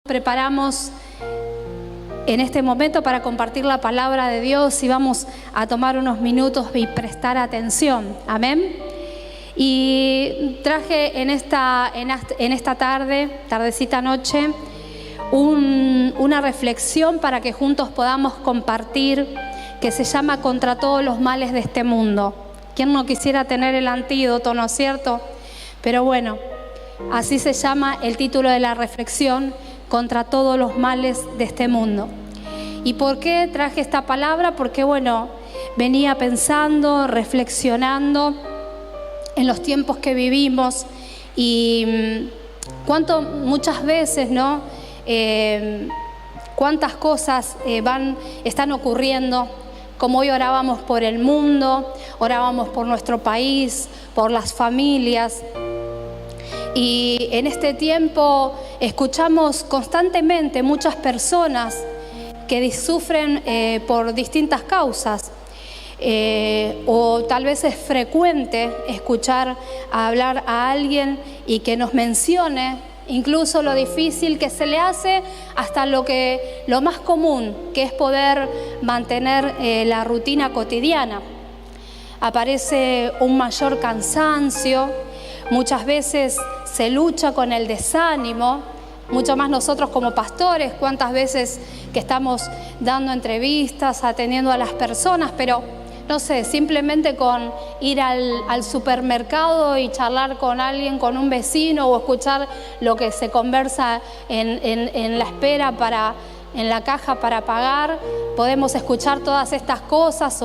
Preparamos en este momento para compartir la palabra de Dios y vamos a tomar unos minutos y prestar atención. Amén. Y traje en esta tardecita noche, una reflexión para que juntos podamos compartir, que se llama Contra todos los males de este mundo. ¿Quién no quisiera tener el antídoto, no es cierto? Pero bueno, así se llama el título de la reflexión, Contra todos los males de este mundo. ¿Y por qué traje esta palabra? Porque bueno, venía pensando, reflexionando en los tiempos que vivimos y muchas veces, ¿no? Cuántas cosas están ocurriendo. Como hoy orábamos por el mundo, orábamos por nuestro país, por las familias. Y en este tiempo escuchamos constantemente muchas personas que sufren por distintas causas. O tal vez es frecuente escuchar hablar a alguien y que nos mencione incluso lo difícil que se le hace hasta lo más común, que es poder mantener la rutina cotidiana. Aparece un mayor cansancio, muchas veces se lucha con el desánimo, mucho más nosotros como pastores, cuántas veces que estamos dando entrevistas, atendiendo a las personas, pero no sé, simplemente con ir al supermercado y charlar con alguien, con un vecino, o escuchar lo que se conversa en la espera en la caja para pagar, podemos escuchar todas estas cosas,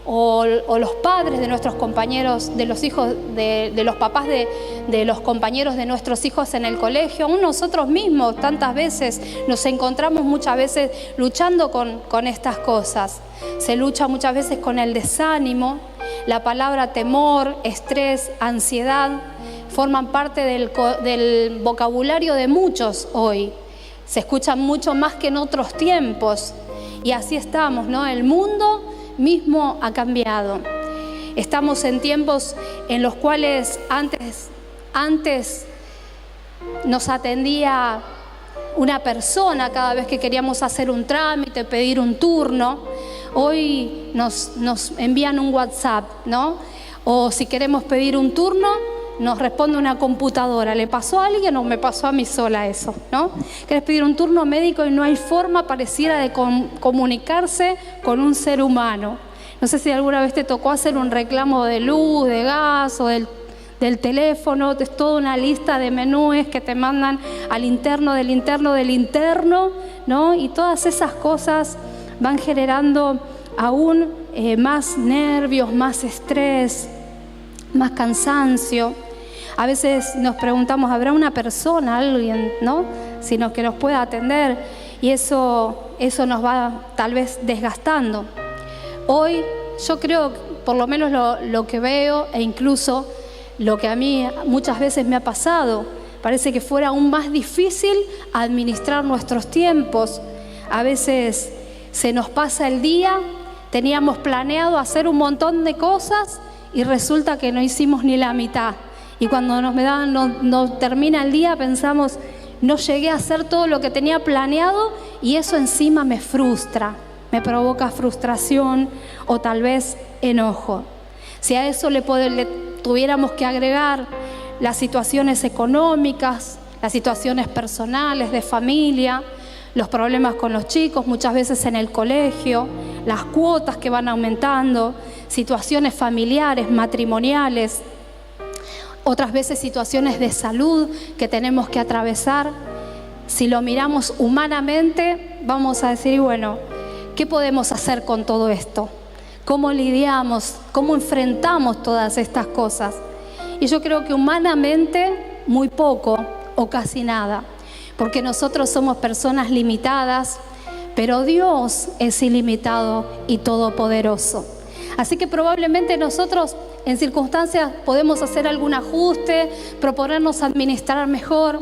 o los padres de nuestros compañeros, de los hijos, de los papás de los compañeros de nuestros hijos en el colegio. Aún nosotros mismos tantas veces nos encontramos muchas veces luchando con estas cosas. Se lucha muchas veces con el desánimo. La palabra temor, estrés, ansiedad forman parte del vocabulario de muchos hoy. Se escuchan mucho más que en otros tiempos. Y así estamos, ¿no? El mundo mismo ha cambiado. Estamos en tiempos en los cuales antes nos atendía una persona cada vez que queríamos hacer un trámite, pedir un turno. Hoy nos envían un WhatsApp, ¿no? O si queremos pedir un turno, nos responde una computadora. ¿Le pasó a alguien o me pasó a mí sola eso, no? Querés pedir un turno médico y no hay forma pareciera de comunicarse con un ser humano. No sé si alguna vez te tocó hacer un reclamo de luz, de gas o del teléfono. Es toda una lista de menúes que te mandan al interno del interno del interno, ¿no? Y todas esas cosas van generando aún más nervios, más estrés, más cansancio. A veces nos preguntamos, ¿habrá una persona, alguien, ¿no? Que nos pueda atender, y eso nos va tal vez desgastando. Hoy yo creo, por lo menos lo que veo, e incluso lo que a mí muchas veces me ha pasado, parece que fuera aún más difícil administrar nuestros tiempos. A veces se nos pasa el día, teníamos planeado hacer un montón de cosas y resulta que no hicimos ni la mitad. Y cuando nos termina el día pensamos, no llegué a hacer todo lo que tenía planeado, y eso encima me frustra, me provoca frustración o tal vez enojo. Si a eso le tuviéramos que agregar las situaciones económicas, las situaciones personales, de familia, los problemas con los chicos, muchas veces en el colegio, las cuotas que van aumentando, situaciones familiares, matrimoniales, otras veces situaciones de salud que tenemos que atravesar. Si lo miramos humanamente, vamos a decir, bueno, ¿qué podemos hacer con todo esto? ¿Cómo lidiamos? ¿Cómo enfrentamos todas estas cosas? Y yo creo que humanamente muy poco o casi nada, porque nosotros somos personas limitadas, pero Dios es ilimitado y todopoderoso. Así que probablemente nosotros en circunstancias podemos hacer algún ajuste, proponernos administrar mejor,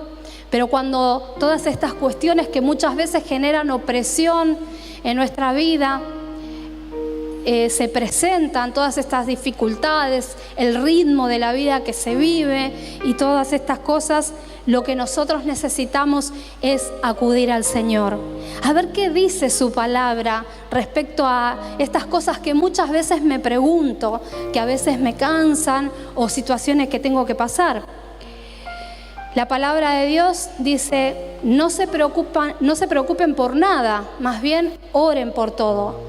pero cuando todas estas cuestiones que muchas veces generan opresión en nuestra vida, se presentan todas estas dificultades, el ritmo de la vida que se vive y todas estas cosas, lo que nosotros necesitamos es acudir al Señor. A ver qué dice su palabra respecto a estas cosas que muchas veces me pregunto, que a veces me cansan o situaciones que tengo que pasar. La palabra de Dios dice, no se preocupen por nada, más bien oren por todo.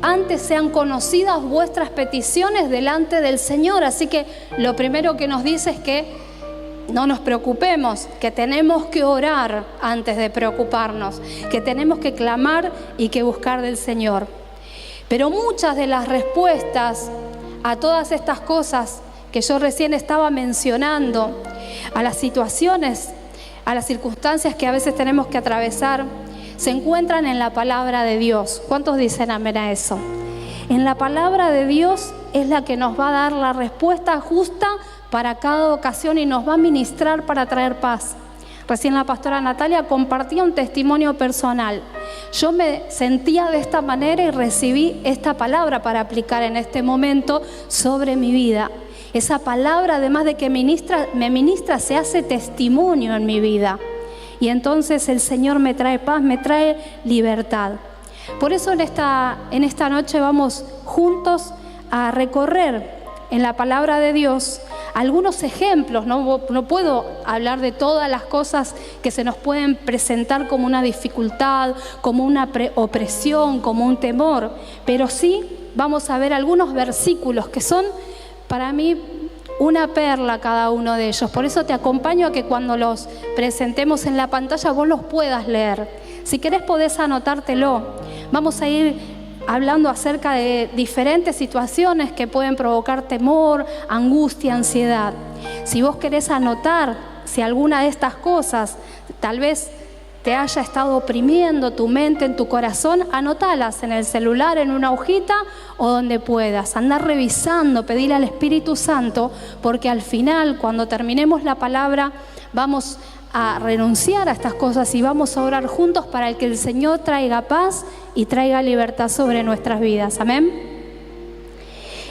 Antes sean conocidas vuestras peticiones delante del Señor. Así que lo primero que nos dice es que no nos preocupemos, que tenemos que orar antes de preocuparnos, que tenemos que clamar y que buscar del Señor. Pero muchas de las respuestas a todas estas cosas que yo recién estaba mencionando, a las situaciones, a las circunstancias que a veces tenemos que atravesar, se encuentran en la palabra de Dios. ¿Cuántos dicen amén a eso? En la palabra de Dios es la que nos va a dar la respuesta justa para cada ocasión y nos va a ministrar para traer paz. Recién la pastora Natalia compartía un testimonio personal. Yo me sentía de esta manera y recibí esta palabra para aplicar en este momento sobre mi vida. Esa palabra, además de que me ministra, se hace testimonio en mi vida. Y entonces el Señor me trae paz, me trae libertad. Por eso en esta noche vamos juntos a recorrer en la palabra de Dios algunos ejemplos. No puedo hablar de todas las cosas que se nos pueden presentar como una dificultad, como una opresión, como un temor, pero sí vamos a ver algunos versículos que son para mí una perla cada uno de ellos. Por eso te acompaño a que cuando los presentemos en la pantalla vos los puedas leer. Si querés podés anotártelo. Vamos a ir hablando acerca de diferentes situaciones que pueden provocar temor, angustia, ansiedad. Si vos querés anotar si alguna de estas cosas tal vez te haya estado oprimiendo tu mente, en tu corazón, anótalas en el celular, en una hojita o donde puedas. Andá revisando, pedirle al Espíritu Santo, porque al final, cuando terminemos la palabra, vamos a renunciar a estas cosas y vamos a orar juntos para que el Señor traiga paz y traiga libertad sobre nuestras vidas. Amén.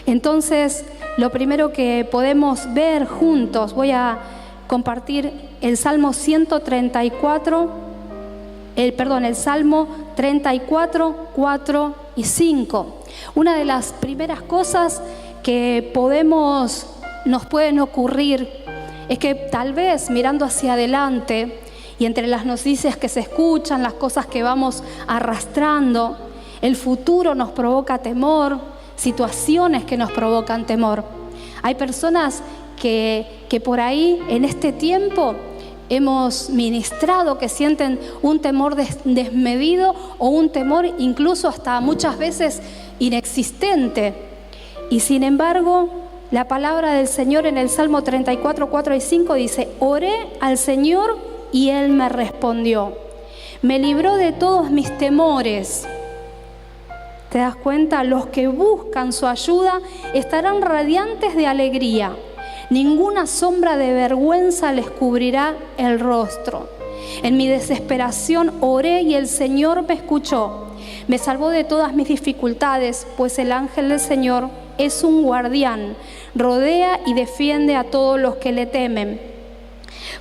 Entonces, lo primero que podemos ver juntos, voy a compartir el Salmo 34, 4 y 5. Una de las primeras cosas que nos pueden ocurrir es que tal vez mirando hacia adelante y entre las noticias que se escuchan, las cosas que vamos arrastrando, el futuro nos provoca temor, situaciones que nos provocan temor. Hay personas que por ahí en este tiempo hemos ministrado que sienten un temor desmedido o un temor incluso hasta muchas veces inexistente. Y sin embargo, la palabra del Señor en el Salmo 34, 4 y 5 dice: oré al Señor y Él me respondió. Me libró de todos mis temores. ¿Te das cuenta? Los que buscan su ayuda estarán radiantes de alegría. Ninguna sombra de vergüenza les cubrirá el rostro. En mi desesperación oré y el Señor me escuchó. Me salvó de todas mis dificultades, pues el ángel del Señor es un guardián, rodea y defiende a todos los que le temen.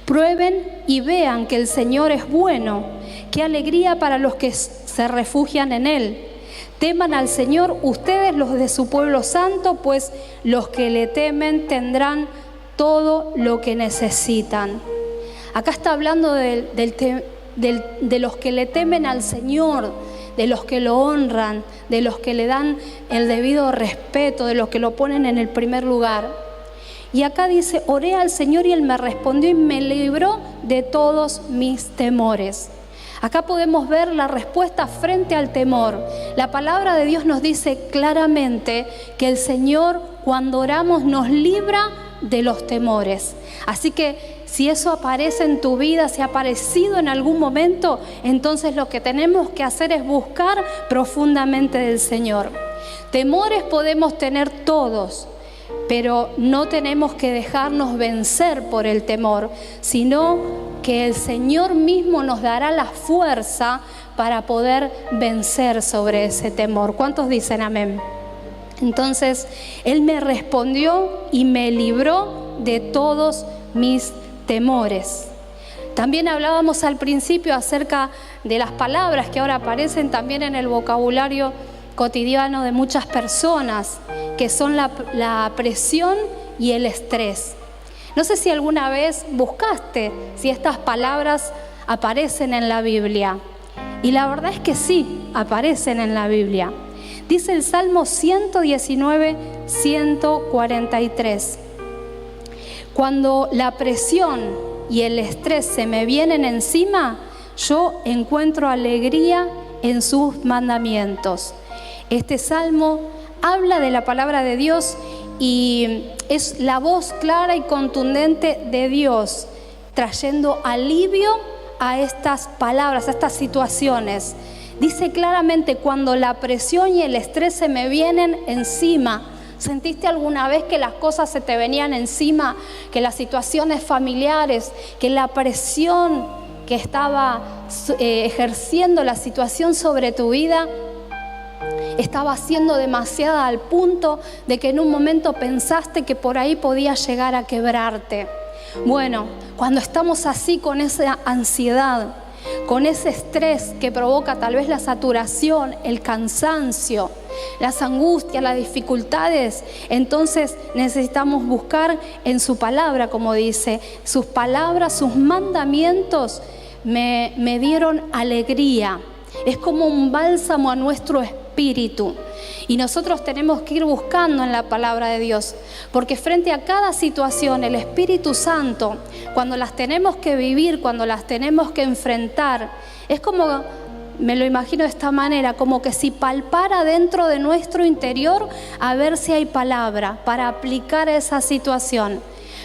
Prueben y vean que el Señor es bueno. Qué alegría para los que se refugian en Él. Teman al Señor ustedes, los de su pueblo santo, pues los que le temen tendrán todo lo que necesitan. Acá está hablando de los que le temen al Señor, de los que lo honran, de los que le dan el debido respeto, de los que lo ponen en el primer lugar. Y acá dice: oré al Señor y Él me respondió y me libró de todos mis temores. Acá podemos ver la respuesta frente al temor. La palabra de Dios nos dice claramente que el Señor, cuando oramos, nos libra de los temores. Así que si eso aparece en tu vida, si ha aparecido en algún momento, entonces lo que tenemos que hacer es buscar profundamente del Señor. Temores podemos tener todos, pero no tenemos que dejarnos vencer por el temor, sino que el Señor mismo nos dará la fuerza para poder vencer sobre ese temor. ¿Cuántos dicen amén? Entonces Él me respondió y me libró de todos mis temores. También hablábamos al principio acerca de las palabras que ahora aparecen también en el vocabulario cotidiano de muchas personas, que son la presión y el estrés. No sé si alguna vez buscaste si estas palabras aparecen en la Biblia. Y la verdad es que sí, aparecen en la Biblia. Dice el Salmo 119, 143. Cuando la presión y el estrés se me vienen encima, yo encuentro alegría en sus mandamientos. Este salmo habla de la palabra de Dios y es la voz clara y contundente de Dios, trayendo alivio a estas palabras, a estas situaciones. Dice claramente: cuando la presión y el estrés se me vienen encima. ¿Sentiste alguna vez que las cosas se te venían encima? Que las situaciones familiares, que la presión que estaba ejerciendo la situación sobre tu vida estaba siendo demasiada, al punto de que en un momento pensaste que por ahí podía llegar a quebrarte. Bueno, cuando estamos así, con esa ansiedad, con ese estrés que provoca tal vez la saturación, el cansancio, las angustias, las dificultades, entonces necesitamos buscar en su palabra, como dice, sus palabras, sus mandamientos me dieron alegría. Es como un bálsamo a nuestro espíritu. Y nosotros tenemos que ir buscando en la palabra de Dios, porque frente a cada situación, el Espíritu Santo, cuando las tenemos que vivir, cuando las tenemos que enfrentar, es como, me lo imagino de esta manera, como que si palpara dentro de nuestro interior a ver si hay palabra para aplicar a esa situación.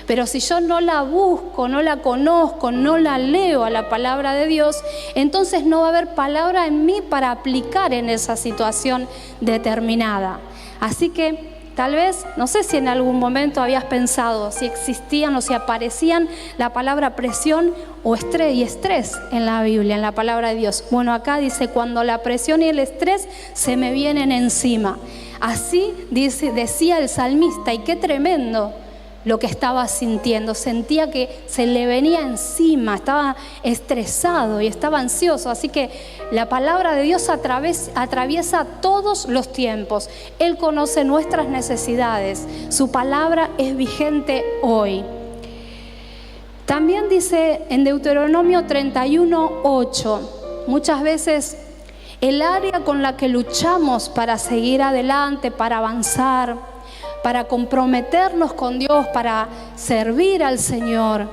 Pero si yo no la busco, no la conozco, no la leo a la palabra de Dios, entonces no va a haber palabra en mí para aplicar en esa situación determinada. Así que tal vez, no sé si en algún momento habías pensado si existían o si aparecían la palabra presión o estrés en la Biblia, en la palabra de Dios. Bueno, acá dice: cuando la presión y el estrés se me vienen encima. Así decía el salmista, y qué tremendo lo que estaba sintiendo. Sentía que se le venía encima, estaba estresado y estaba ansioso. Así que la palabra de Dios atraviesa todos los tiempos. Él conoce nuestras necesidades. Su palabra es vigente hoy. También dice en Deuteronomio 31:8, muchas veces el área con la que luchamos para seguir adelante, para avanzar, para comprometernos con Dios, para servir al Señor,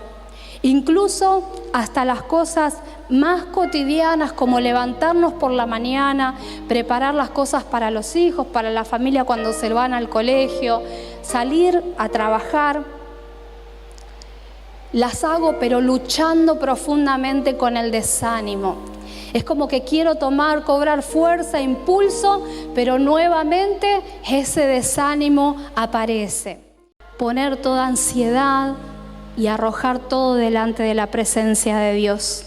incluso hasta las cosas más cotidianas, como levantarnos por la mañana, preparar las cosas para los hijos, para la familia cuando se van al colegio, salir a trabajar, las hago pero luchando profundamente con el desánimo. Es como que quiero cobrar fuerza, impulso, pero nuevamente ese desánimo aparece. Poner toda ansiedad y arrojar todo delante de la presencia de Dios.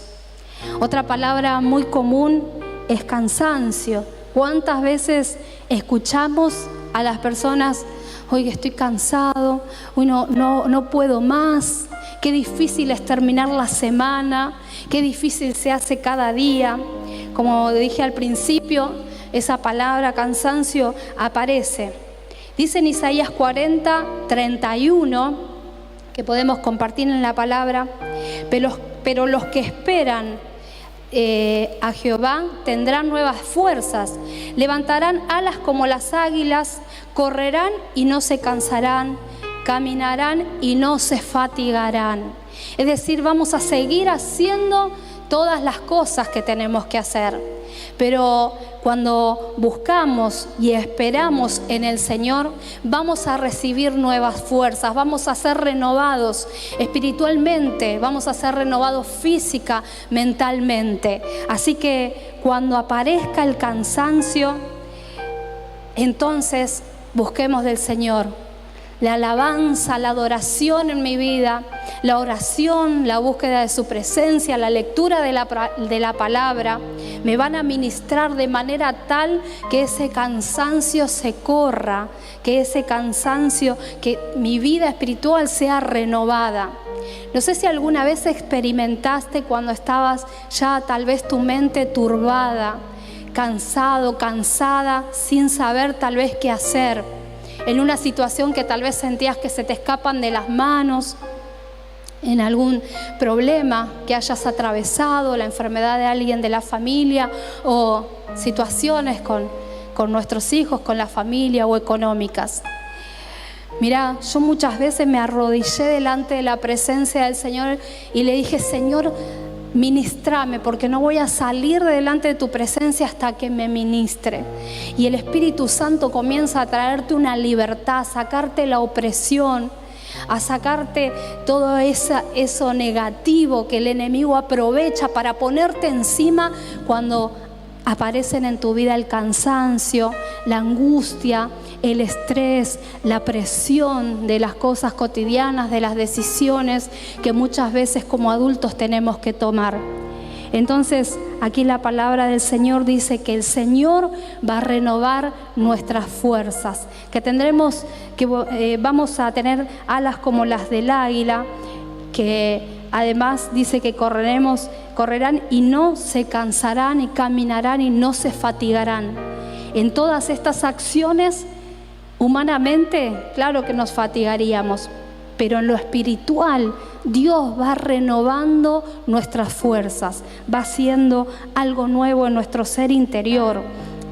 Otra palabra muy común es cansancio. ¿Cuántas veces escuchamos a las personas: hoy estoy cansado, hoy no puedo más? Qué difícil es terminar la semana, qué difícil se hace cada día. Como dije al principio, esa palabra cansancio aparece. Dice en Isaías 40:31, que podemos compartir en la palabra: pero los que esperan a Jehová tendrán nuevas fuerzas, levantarán alas como las águilas, correrán y no se cansarán, caminarán y no se fatigarán. Es decir, vamos a seguir haciendo todas las cosas que tenemos que hacer. Pero cuando buscamos y esperamos en el Señor, vamos a recibir nuevas fuerzas, vamos a ser renovados espiritualmente, vamos a ser renovados física, mentalmente. Así que cuando aparezca el cansancio, entonces busquemos del Señor. la alabanza, la adoración en mi vida, la oración, la búsqueda de su presencia, la lectura de la palabra, me van a ministrar de manera tal que ese cansancio se corra, que ese cansancio, que mi vida espiritual sea renovada. No sé si alguna vez experimentaste cuando estabas ya tal vez tu mente turbada, cansado, cansada, sin saber tal vez qué hacer, en una situación que tal vez sentías que se te escapan de las manos, en algún problema que hayas atravesado, la enfermedad de alguien de la familia o situaciones con nuestros hijos, con la familia o económicas. Mirá, yo muchas veces me arrodillé delante de la presencia del Señor y le dije: Señor, ministrame, porque no voy a salir de delante de tu presencia hasta que me ministre. Y el Espíritu Santo comienza a traerte una libertad, a sacarte la opresión, a sacarte todo eso negativo que el enemigo aprovecha para ponerte encima cuando aparecen en tu vida el cansancio, la angustia, el estrés, la presión de las cosas cotidianas, de las decisiones que muchas veces como adultos tenemos que tomar. Entonces, aquí la palabra del Señor dice que el Señor va a renovar nuestras fuerzas, que vamos a tener alas como las del águila, que además dice que correrán y no se cansarán, y caminarán y no se fatigarán. En todas estas acciones, humanamente, claro que nos fatigaríamos, pero en lo espiritual, Dios va renovando nuestras fuerzas, va haciendo algo nuevo en nuestro ser interior,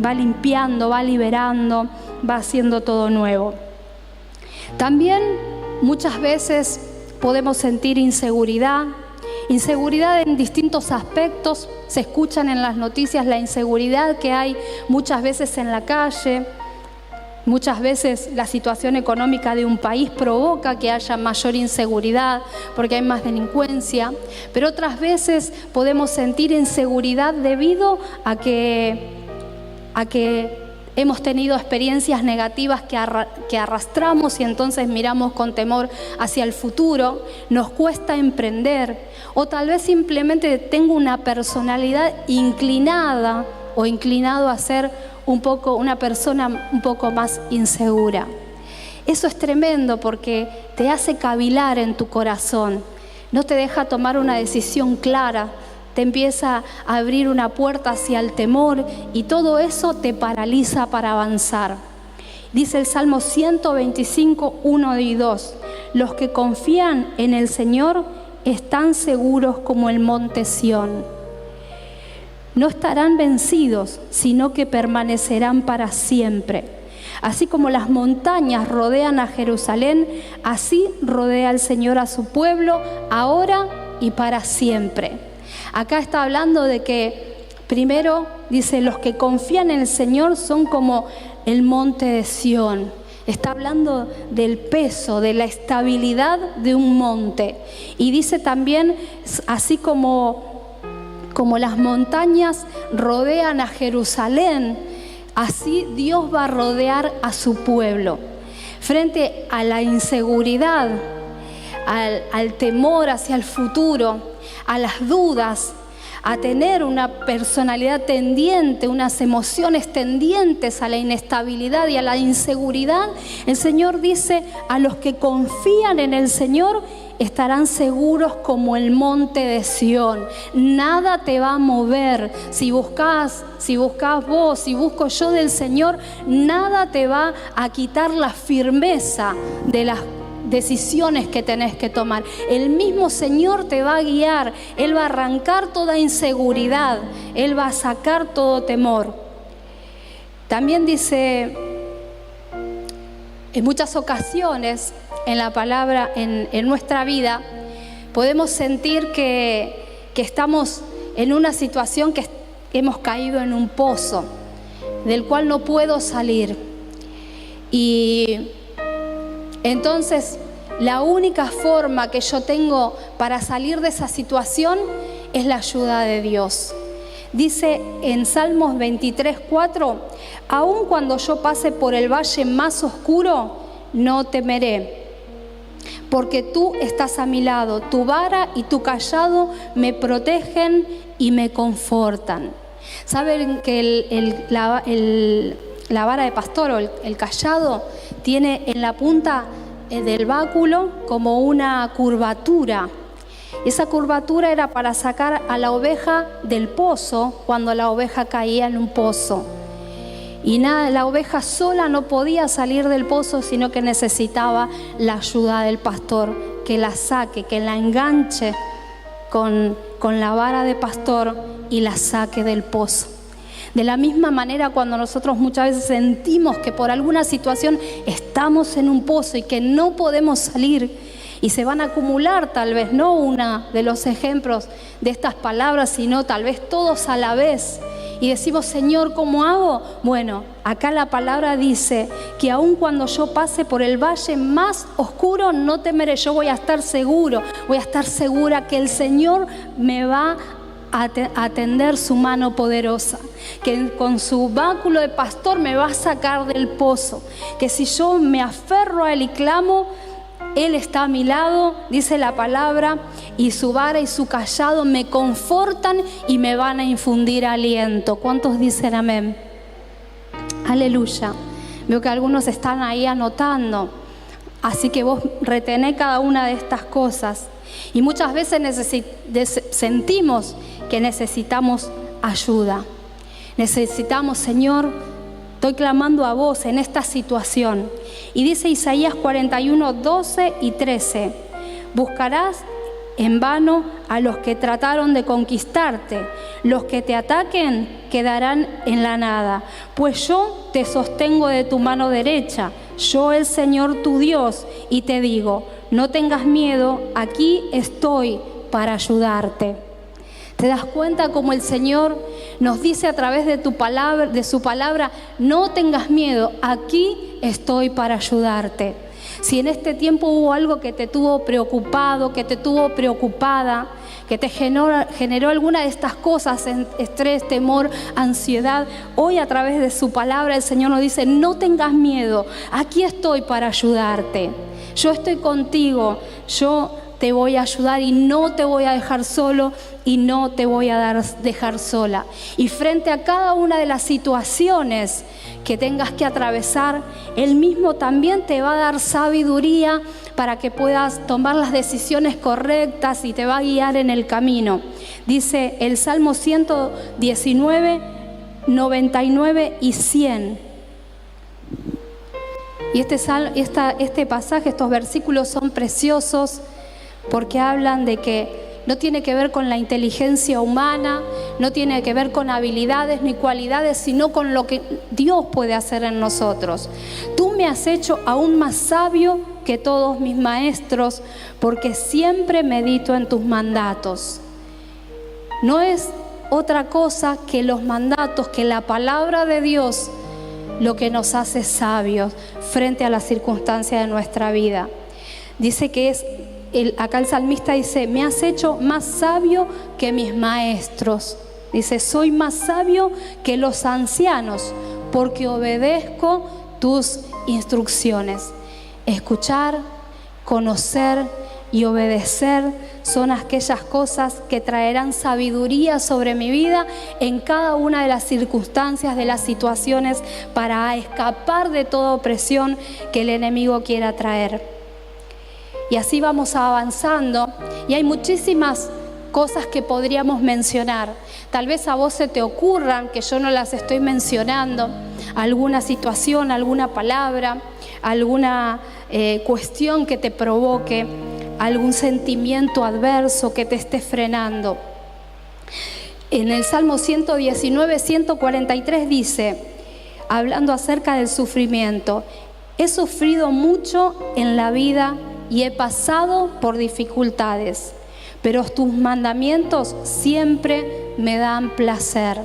va limpiando, va liberando, va haciendo todo nuevo. También muchas veces podemos sentir inseguridad en distintos aspectos. Se escuchan en las noticias la inseguridad que hay muchas veces en la calle. Muchas veces la situación económica de un país provoca que haya mayor inseguridad porque hay más delincuencia, pero otras veces podemos sentir inseguridad debido a que hemos tenido experiencias negativas que arrastramos y entonces miramos con temor hacia el futuro, nos cuesta emprender, o tal vez simplemente tengo una personalidad inclinada o inclinado a ser una persona un poco más insegura. Eso es tremendo porque te hace cavilar en tu corazón, no te deja tomar una decisión clara, te empieza a abrir una puerta hacia el temor y todo eso te paraliza para avanzar. Dice el Salmo 125, 1 y 2: los que confían en el Señor están seguros como el monte Sión. No estarán vencidos, sino que permanecerán para siempre. Así como las montañas rodean a Jerusalén, así rodea el Señor a su pueblo, ahora y para siempre. Acá está hablando de que, primero, dice, los que confían en el Señor son como el monte de Sión. Está hablando del peso, de la estabilidad de un monte. Y dice también, así como las montañas rodean a Jerusalén, así Dios va a rodear a su pueblo. Frente a la inseguridad, al temor hacia el futuro, a las dudas, a tener una personalidad tendiente, unas emociones tendientes a la inestabilidad y a la inseguridad, el Señor dice: a los que confían en el Señor estarán seguros como el monte de Sión. Nada te va a mover. Si buscas vos, si busco yo del Señor, nada te va a quitar la firmeza de las decisiones que tenés que tomar. El mismo Señor te va a guiar. Él va a arrancar toda inseguridad. Él va a sacar todo temor. También dice, en muchas ocasiones en la palabra, en nuestra vida, podemos sentir que estamos en una situación que hemos caído en un pozo del cual no puedo salir. Y entonces la única forma que yo tengo para salir de esa situación es la ayuda de Dios. Dice en Salmos 23:4: aun cuando yo pase por el valle más oscuro, no temeré, porque tú estás a mi lado, tu vara y tu cayado me protegen y me confortan. ¿Saben que la vara de pastor o el cayado tiene en la punta del báculo como una curvatura? Esa curvatura era para sacar a la oveja del pozo cuando la oveja caía en un pozo. Y nada, la oveja sola no podía salir del pozo, sino que necesitaba la ayuda del pastor, que la saque, que la enganche con la vara de pastor y la saque del pozo. De la misma manera, cuando nosotros muchas veces sentimos que por alguna situación estamos en un pozo y que no podemos salir, y se van a acumular tal vez, no uno de los ejemplos de estas palabras, sino tal vez todos a la vez, y decimos, Señor, ¿cómo hago? Bueno, acá la palabra dice que aun cuando yo pase por el valle más oscuro, no temeré. Yo voy a estar seguro, voy a estar segura que el Señor me va a atender su mano poderosa, que con su báculo de pastor me va a sacar del pozo, que si yo me aferro a Él y clamo, Él está a mi lado, dice la palabra, y su vara y su cayado me confortan y me van a infundir aliento. ¿Cuántos dicen amén? Aleluya. Veo que algunos están ahí anotando, así que vos retené cada una de estas cosas. Y muchas veces sentimos que necesitamos ayuda. Necesitamos, Señor, estoy clamando a vos en esta situación. Y dice Isaías 41, 12 y 13, buscarás en vano a los que trataron de conquistarte. Los que te ataquen quedarán en la nada, pues yo te sostengo de tu mano derecha, yo el Señor tu Dios, y te digo, no tengas miedo, aquí estoy para ayudarte. ¿Te das cuenta cómo el Señor nos dice a través de su palabra, no tengas miedo, aquí estoy para ayudarte? Si en este tiempo hubo algo que te tuvo preocupado, que te tuvo preocupada, que te generó alguna de estas cosas, estrés, temor, ansiedad, hoy a través de su palabra el Señor nos dice, no tengas miedo, aquí estoy para ayudarte. Yo estoy contigo, yo te voy a ayudar y no te voy a dejar solo y no te voy a dejar sola. Y frente a cada una de las situaciones que tengas que atravesar, Él mismo también te va a dar sabiduría para que puedas tomar las decisiones correctas y te va a guiar en el camino. Dice el Salmo 119, 99 y 100. Y este pasaje, estos versículos son preciosos porque hablan de que no tiene que ver con la inteligencia humana, no tiene que ver con habilidades ni cualidades, sino con lo que Dios puede hacer en nosotros. Tú me has hecho aún más sabio que todos mis maestros, porque siempre medito en tus mandatos. No es otra cosa que los mandatos, que la palabra de Dios, lo que nos hace sabios frente a las circunstancias de nuestra vida. Dice que acá el salmista dice, me has hecho más sabio que mis maestros. Dice, soy más sabio que los ancianos, porque obedezco tus instrucciones. Escuchar, conocer y obedecer son aquellas cosas que traerán sabiduría sobre mi vida en cada una de las circunstancias, de las situaciones, para escapar de toda opresión que el enemigo quiera traer. Y así vamos avanzando, y hay muchísimas cosas que podríamos mencionar. Tal vez a vos se te ocurran, que yo no las estoy mencionando, alguna situación, alguna palabra, alguna cuestión que te provoque, algún sentimiento adverso que te esté frenando. En el Salmo 119, 143 dice, hablando acerca del sufrimiento, he sufrido mucho en la vida y he pasado por dificultades, pero tus mandamientos siempre me dan placer.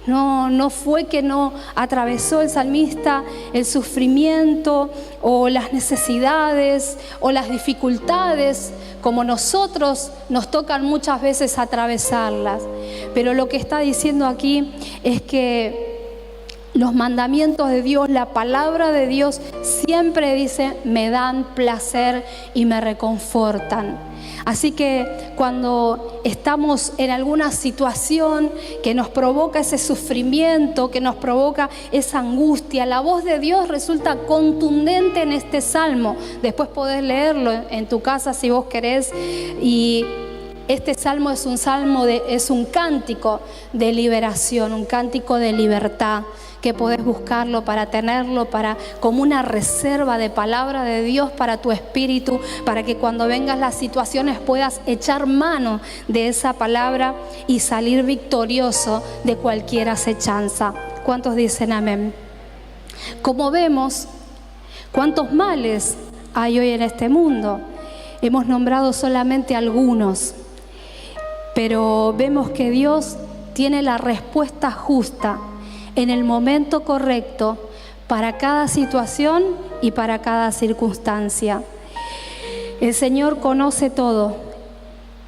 No fue que no atravesó el salmista el sufrimiento o las necesidades o las dificultades como nosotros nos tocan muchas veces atravesarlas. Pero lo que está diciendo aquí es que Los mandamientos de Dios, la palabra de Dios, siempre dice, me dan placer y me reconfortan. Así que cuando estamos en alguna situación que nos provoca ese sufrimiento, que nos provoca esa angustia, la voz de Dios resulta contundente en este salmo. Después podés leerlo en tu casa si vos querés. Y este salmo es un cántico de liberación, un cántico de libertad, que podés buscarlo para tenerlo como una reserva de palabra de Dios para tu espíritu, para que cuando vengan las situaciones puedas echar mano de esa palabra y salir victorioso de cualquier acechanza. ¿Cuántos dicen amén? Como vemos, ¿cuántos males hay hoy en este mundo? Hemos nombrado solamente algunos, pero vemos que Dios tiene la respuesta justa en el momento correcto para cada situación y para cada circunstancia. El Señor conoce todo.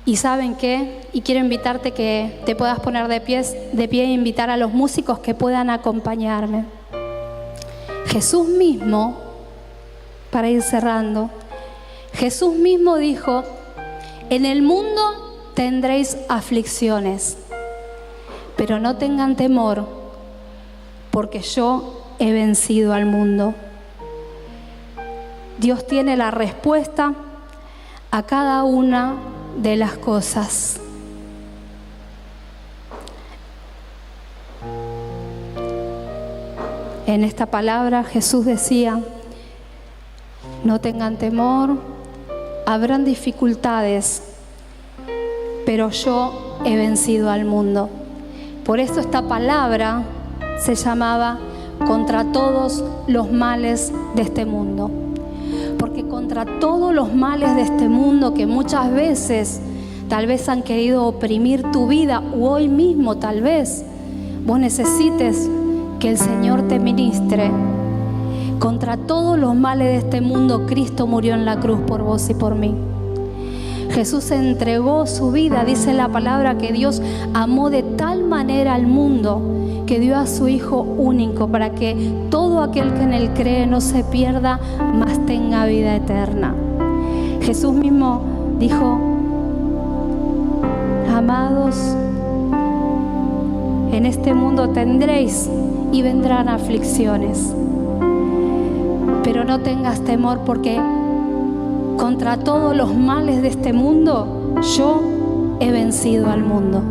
¿Y saben qué? Y quiero invitarte que te puedas poner de pie e invitar a los músicos que puedan acompañarme. Jesús mismo, para ir cerrando, Jesús mismo dijo, en el mundo tendréis aflicciones, pero no tengan temor, porque yo he vencido al mundo. Dios tiene la respuesta a cada una de las cosas. En esta palabra Jesús decía, no tengan temor, habrán dificultades, pero yo he vencido al mundo. Por eso esta palabra se llamaba contra todos los males de este mundo. Porque contra todos los males de este mundo que muchas veces tal vez han querido oprimir tu vida, o hoy mismo tal vez vos necesites que el Señor te ministre. Contra todos los males de este mundo, Cristo murió en la cruz por vos y por mí. Jesús entregó su vida. Dice la palabra que Dios amó de tal manera al mundo que dio a su Hijo único para que todo aquel que en Él cree no se pierda, mas tenga vida eterna. Jesús mismo dijo, amados, en este mundo tendréis y vendrán aflicciones, pero no tengas temor, porque contra todos los males de este mundo yo he vencido al mundo.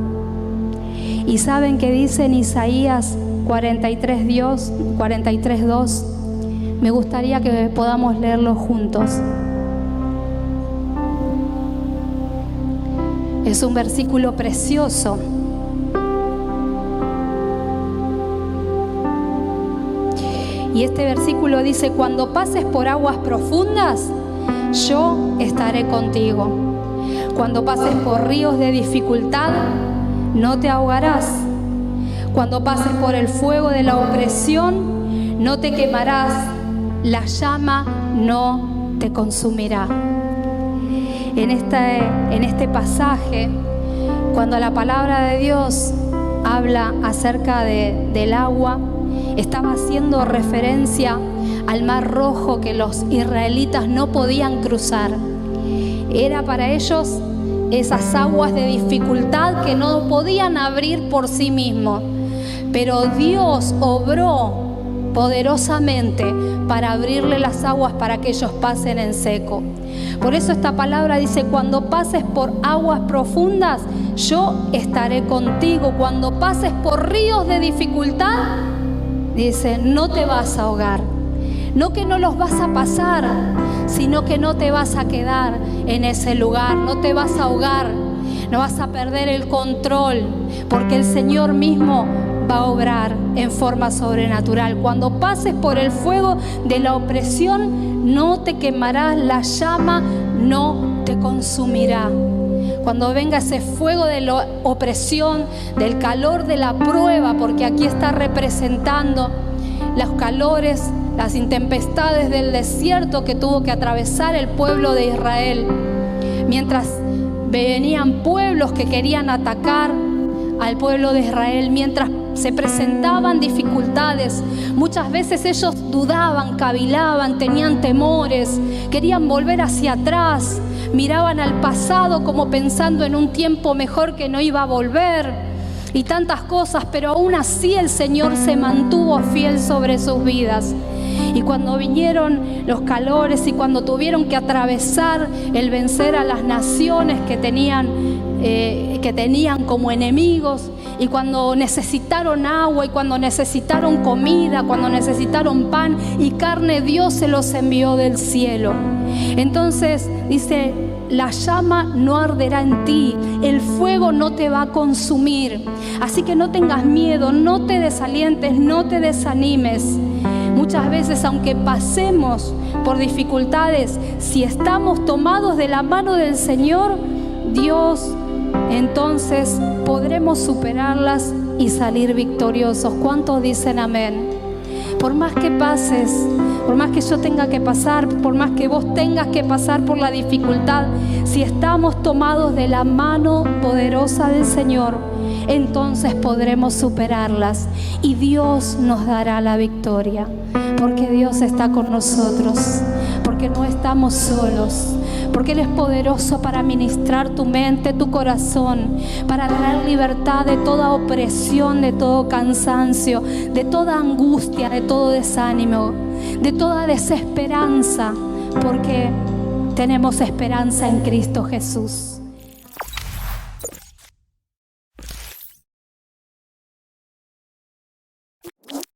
Y saben que dice en Isaías 43:2, me gustaría que podamos leerlo juntos. Es un versículo precioso. Y este versículo dice, cuando pases por aguas profundas, yo estaré contigo. Cuando pases por ríos de dificultad, no te ahogarás. Cuando pases por el fuego de la opresión, no te quemarás. La llama no te consumirá. En este pasaje, cuando la palabra de Dios habla acerca del agua, estaba haciendo referencia al Mar Rojo que los israelitas no podían cruzar. Era para ellos esas aguas de dificultad que no podían abrir por sí mismos. Pero Dios obró poderosamente para abrirle las aguas para que ellos pasen en seco. Por eso esta palabra dice, cuando pases por aguas profundas, yo estaré contigo. Cuando pases por ríos de dificultad, dice, no te vas a ahogar. No que no los vas a pasar, sino que no te vas a quedar en ese lugar, no te vas a ahogar, no vas a perder el control, porque el Señor mismo va a obrar en forma sobrenatural. Cuando pases por el fuego de la opresión, no te quemarás, la llama no te consumirá. Cuando venga ese fuego de la opresión, del calor de la prueba, porque aquí está representando los calores, las intempestades del desierto que tuvo que atravesar el pueblo de Israel. Mientras venían pueblos que querían atacar al pueblo de Israel mientras se presentaban dificultades. Muchas veces ellos dudaban, cavilaban, tenían temores, querían volver hacia atrás, miraban al pasado como pensando en un tiempo mejor que no iba a volver y tantas cosas, pero aún así el Señor se mantuvo fiel sobre sus vidas. Y cuando vinieron los calores y cuando tuvieron que atravesar el vencer a las naciones que tenían como enemigos, y cuando necesitaron agua y cuando necesitaron comida, cuando necesitaron pan y carne, Dios se los envió del cielo. Entonces dice: la llama no arderá en ti, el fuego no te va a consumir. Así que no tengas miedo, no te desalientes, no te desanimes. Muchas veces, aunque pasemos por dificultades, si estamos tomados de la mano del Señor, Dios, entonces podremos superarlas y salir victoriosos. ¿Cuántos dicen amén? Por más que pases, por más que yo tenga que pasar, por más que vos tengas que pasar por la dificultad, si estamos tomados de la mano poderosa del Señor, entonces podremos superarlas y Dios nos dará la victoria, porque Dios está con nosotros, porque no estamos solos, porque Él es poderoso para ministrar tu mente, tu corazón, para dar libertad de toda opresión, de todo cansancio, de toda angustia, de todo desánimo, de toda desesperanza, porque tenemos esperanza en Cristo Jesús.